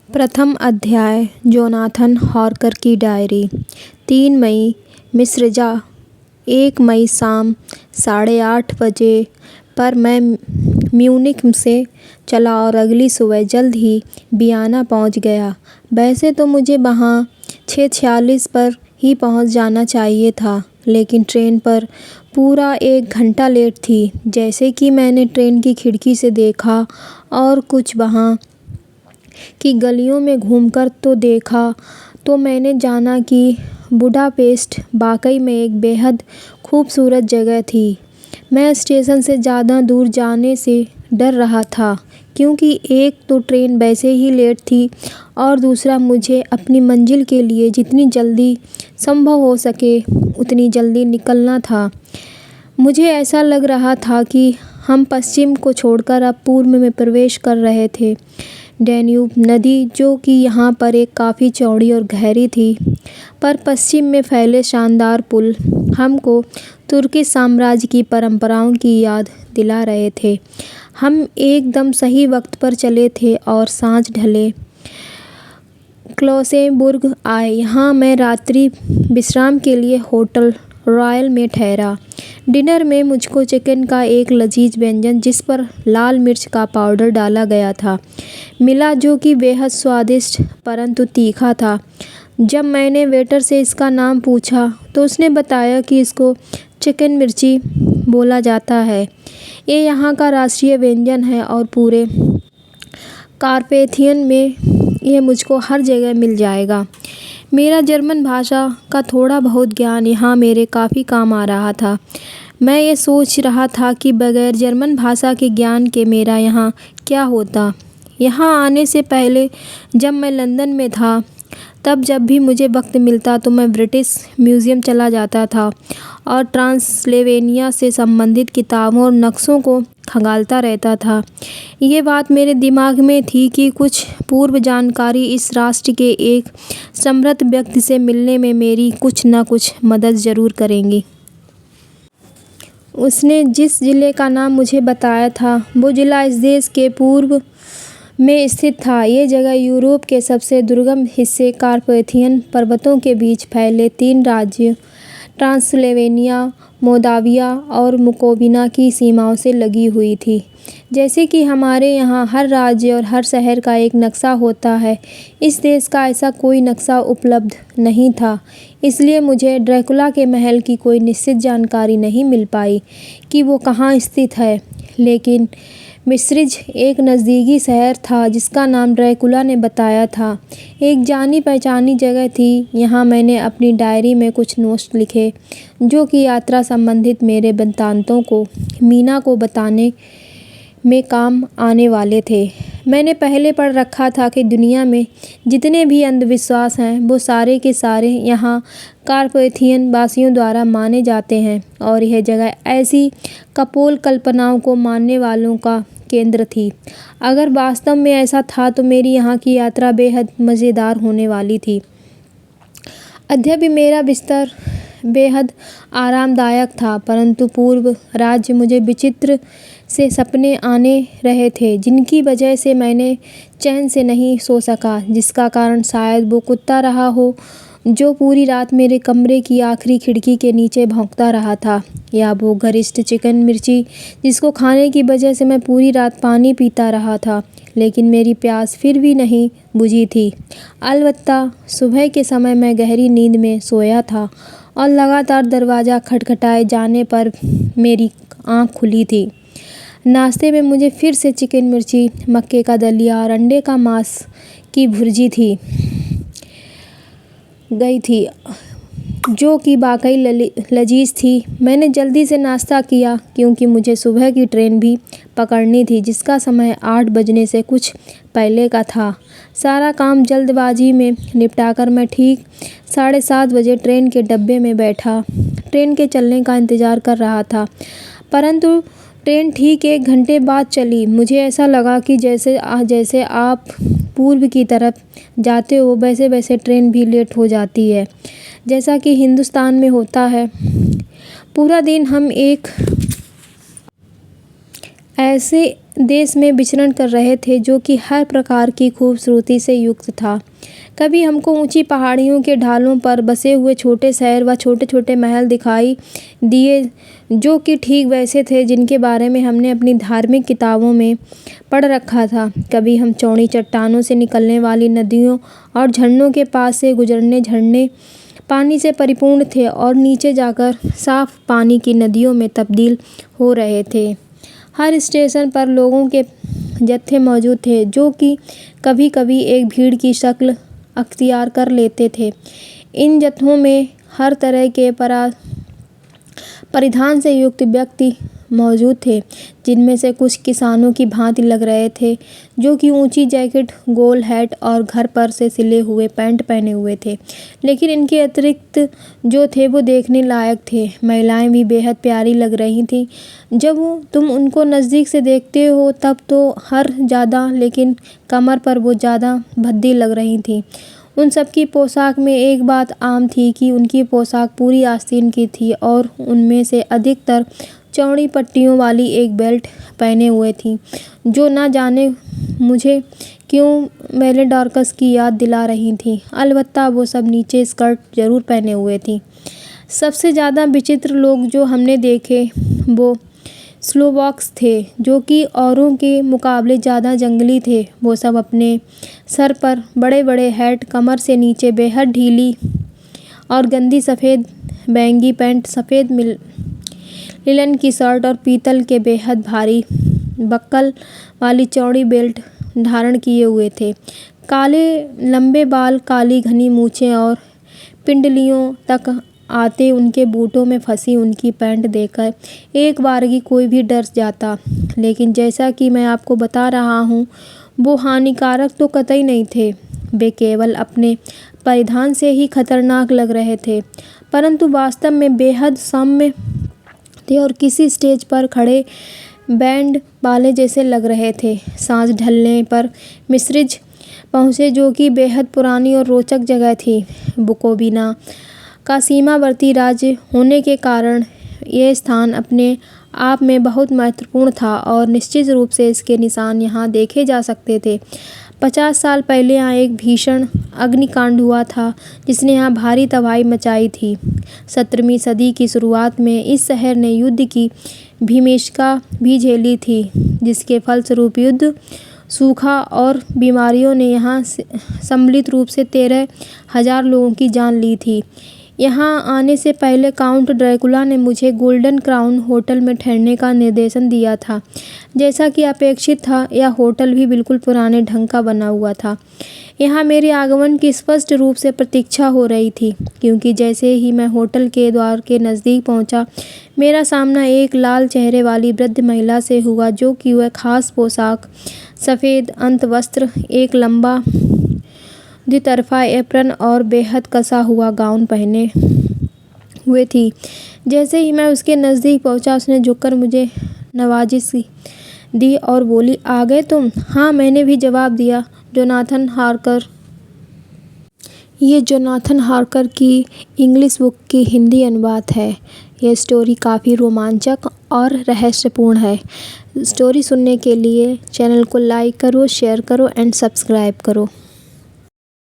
प्रथम अध्याय जोनाथन हॉरकर की डायरी। 3 मई मिस्रजा। 1 मई शाम 8:30 बजे पर मैं म्यूनिख से चला और अगली सुबह जल्द ही वियना पहुंच गया। वैसे तो मुझे वहां 6:46 पर ही पहुंच जाना चाहिए था, लेकिन ट्रेन पर पूरा 1 घंटा लेट थी। जैसे कि मैंने ट्रेन की खिड़की से देखा और कुछ वहां की गलियों में घूमकर तो देखा, तो मैंने जाना कि बुडापेस्ट वाकई में एक बेहद खूबसूरत जगह थी। मैं स्टेशन से ज़्यादा दूर जाने से डर रहा था, क्योंकि एक तो ट्रेन वैसे ही लेट थी और दूसरा मुझे अपनी मंजिल के लिए जितनी जल्दी संभव हो सके उतनी जल्दी निकलना था। मुझे ऐसा लग रहा था कि हम पश्चिम को छोड़कर अब पूर्व में प्रवेश कर रहे थे। डैन्यूब नदी, जो कि यहाँ पर एक काफ़ी चौड़ी और गहरी थी, पर पश्चिम में फैले शानदार पुल हमको तुर्की साम्राज्य की परंपराओं की याद दिला रहे थे। हम एकदम सही वक्त पर चले थे और सांझ ढले क्लौसेंबुर्ग आए। यहाँ मैं रात्रि विश्राम के लिए होटल रॉयल में ठहरा। डिनर में मुझको चिकन का एक लजीज व्यंजन, जिस पर लाल मिर्च का पाउडर डाला गया था, मिला, जो कि बेहद स्वादिष्ट परंतु तीखा था। जब मैंने वेटर से इसका नाम पूछा तो उसने बताया कि इसको चिकन मिर्ची बोला जाता है। ये यहाँ का राष्ट्रीय व्यंजन है और पूरे कार्पेथियन में ये मुझको हर जगह मिल जाएगा। मेरा जर्मन भाषा का थोड़ा बहुत ज्ञान यहाँ मेरे काफ़ी काम आ रहा था। मैं ये सोच रहा था कि बगैर जर्मन भाषा के ज्ञान के मेरा यहाँ क्या होता। यहाँ आने से पहले जब मैं लंदन में था, तब जब भी मुझे वक्त मिलता तो मैं ब्रिटिश म्यूज़ियम चला जाता था और ट्रांसल्वेनिया से संबंधित किताबों और नक्शों को खंगालता रहता था। ये बात मेरे दिमाग में थी कि कुछ पूर्व जानकारी इस राष्ट्र के एक समृद्ध व्यक्ति से मिलने में मेरी कुछ न कुछ मदद ज़रूर करेंगी। उसने जिस ज़िले का नाम मुझे बताया था, वो ज़िला इस देश के पूर्व में स्थित था। ये जगह यूरोप के सबसे दुर्गम हिस्से कार्पेथियन पर्वतों के बीच फैले 3 राज्यों ट्रांसल्वेनिया, मोल्दाविया और बुकोविना की सीमाओं से लगी हुई थी। जैसे कि हमारे यहाँ हर राज्य और हर शहर का एक नक्शा होता है, इस देश का ऐसा कोई नक्शा उपलब्ध नहीं था। इसलिए मुझे ड्रैकुला के महल की कोई निश्चित जानकारी नहीं मिल पाई कि वो कहाँ स्थित है, लेकिन मिस्रिज एक नज़दीकी शहर था जिसका नाम ड्रैकुला ने बताया था। एक जानी पहचानी जगह थी। यहाँ मैंने अपनी डायरी में कुछ नोट्स लिखे, जो कि यात्रा संबंधित मेरे वृत्तांतों को मीना को बताने में काम आने वाले थे। मैंने पहले पढ़ रखा था कि दुनिया में जितने भी अंधविश्वास हैं, वो सारे के सारे यहाँ कार्पेथियन वासियों द्वारा माने जाते हैं, और यह जगह ऐसी कपोल कल्पनाओं को मानने वालों का केंद्र थी। अगर वास्तव में ऐसा था तो मेरी यहाँ की यात्रा बेहद मज़ेदार होने वाली थी। अद्यपि मेरा बिस्तर बेहद आरामदायक था, परंतु पूर्व राज्य मुझे विचित्र से सपने आने रहे थे, जिनकी वजह से मैंने चैन से नहीं सो सका, जिसका कारण शायद वो कुत्ता रहा हो जो पूरी रात मेरे कमरे की आखिरी खिड़की के नीचे भौंकता रहा था, या वो गरिष्ठ चिकन मिर्ची जिसको खाने की वजह से मैं पूरी रात पानी पीता रहा था, लेकिन मेरी प्यास फिर भी नहीं बुझी थी। अलबत्ता सुबह के समय मैं गहरी नींद में सोया था और लगातार दरवाज़ा खटखटाए जाने पर मेरी आँख खुली थी। नाश्ते में मुझे फिर से चिकन मिर्ची, मक्के का दलिया और अंडे का मांस की भुर्जी थी गई थी, जो कि वाकई लजीज थी। मैंने जल्दी से नाश्ता किया, क्योंकि मुझे सुबह की ट्रेन भी पकड़नी थी, जिसका समय 8 बजने से कुछ पहले का था। सारा काम जल्दबाजी में निपटाकर मैं ठीक 7:30 बजे ट्रेन के डब्बे में बैठा ट्रेन के चलने का इंतज़ार कर रहा था, परंतु ट्रेन ठीक 1 घंटे बाद चली। मुझे ऐसा लगा कि जैसे आप पूर्व की तरफ जाते हो, वैसे वैसे ट्रेन भी लेट हो जाती है, जैसा कि हिंदुस्तान में होता है। पूरा दिन हम एक ऐसे देश में विचरण कर रहे थे जो कि हर प्रकार की खूबसूरती से युक्त था। कभी हमको ऊंची पहाड़ियों के ढालों पर बसे हुए छोटे शहर व छोटे छोटे महल दिखाई दिए जो कि ठीक वैसे थे जिनके बारे में हमने अपनी धार्मिक किताबों में पढ़ रखा था। कभी हम चौड़ी चट्टानों से निकलने वाली नदियों और झरनों के पास से गुजरने झरने पानी से परिपूर्ण थे और नीचे जाकर साफ पानी की नदियों में तब्दील हो रहे थे। हर स्टेशन पर लोगों के जत्थे मौजूद थे जो कि कभी कभी एक भीड़ की शक्ल अख्तियार कर लेते थे। इन जत्थों में हर तरह के परिधान से युक्त व्यक्ति मौजूद थे, जिनमें से कुछ किसानों की भांति लग रहे थे जो कि ऊंची जैकेट, गोल हैट और घर पर से सिले हुए पैंट पहने हुए थे। लेकिन इनके अतिरिक्त जो थे वो देखने लायक थे। महिलाएं भी बेहद प्यारी लग रही थीं। जब तुम उनको नज़दीक से देखते हो तब तो हर ज़्यादा, लेकिन कमर पर वो ज़्यादा भद्दी लग रही थीं। उन सब की पोशाक में एक बात आम थी कि उनकी पोशाक पूरी आस्तीन की थी और उनमें से अधिकतर चौड़ी पट्टियों वाली एक बेल्ट पहने हुए थी जो न जाने मुझे क्यों मेलिंडोर्कस की याद दिला रही थी। अलबत्ता वो सब नीचे स्कर्ट जरूर पहने हुए थी। सबसे ज़्यादा विचित्र लोग जो हमने देखे वो स्लोवाक्स थे जो कि औरों के मुकाबले ज़्यादा जंगली थे। वो सब अपने सर पर बड़े बड़े हैट, कमर से नीचे बेहद ढीली और गंदी सफ़ेद बैंगी पैंट, सफ़ेद लिनन की शर्ट और पीतल के बेहद भारी बक्कल वाली चौड़ी बेल्ट धारण किए हुए थे। काले लंबे बाल, काली घनी मूछें और पिंडलियों तक आते उनके बूटों में फंसी उनकी पैंट देखकर एक बारगी कोई भी डर जाता। लेकिन जैसा कि मैं आपको बता रहा हूँ, वो हानिकारक तो कतई नहीं थे। वे केवल अपने परिधान से ही खतरनाक लग रहे थे, परंतु वास्तव में बेहद सौम्य थे और किसी स्टेज पर खड़े बैंड वाले जैसे लग रहे थे। सांझ ढलने पर मिस्रिज पहुँचे जो कि बेहद पुरानी और रोचक जगह थी। बुकोविना का सीमावर्ती राज्य होने के कारण यह स्थान अपने आप में बहुत महत्वपूर्ण था और निश्चित रूप से इसके निशान यहाँ देखे जा सकते थे। 50 साल पहले यहाँ एक भीषण अग्निकांड हुआ था जिसने यहाँ भारी तबाही मचाई थी। 17वीं सदी की शुरुआत में इस शहर ने युद्ध की भीषणता भी झेली थी, जिसके फलस्वरूप युद्ध, सूखा और बीमारियों ने यहाँ सम्मिलित रूप से 13,000 लोगों की जान ली थी। यहाँ आने से पहले काउंट ड्रैकुला ने मुझे गोल्डन क्राउन होटल में ठहरने का निर्देशन दिया था। जैसा कि अपेक्षित था, यह होटल भी बिल्कुल पुराने ढंग का बना हुआ था। यहाँ मेरे आगमन की स्पष्ट रूप से प्रतीक्षा हो रही थी, क्योंकि जैसे ही मैं होटल के द्वार के नज़दीक पहुँचा, मेरा सामना एक लाल चेहरे वाली वृद्ध महिला से हुआ जो कि वह खास पोशाक, सफ़ेद अंतवस्त्र, एक लंबा द्वितरफा एप्रन और बेहद कसा हुआ गाउन पहने हुए थी। जैसे ही मैं उसके नज़दीक पहुंचा, उसने झुककर मुझे नवाजिश दी और बोली, आ गए तुम? हाँ, मैंने भी जवाब दिया। Jonathan Harker. ये जोनाथन हार्कर की इंग्लिश बुक की हिंदी अनुवाद है। यह स्टोरी काफ़ी रोमांचक और रहस्यपूर्ण है। स्टोरी सुनने के लिए चैनल को लाइक करो, शेयर करो एंड सब्सक्राइब करो।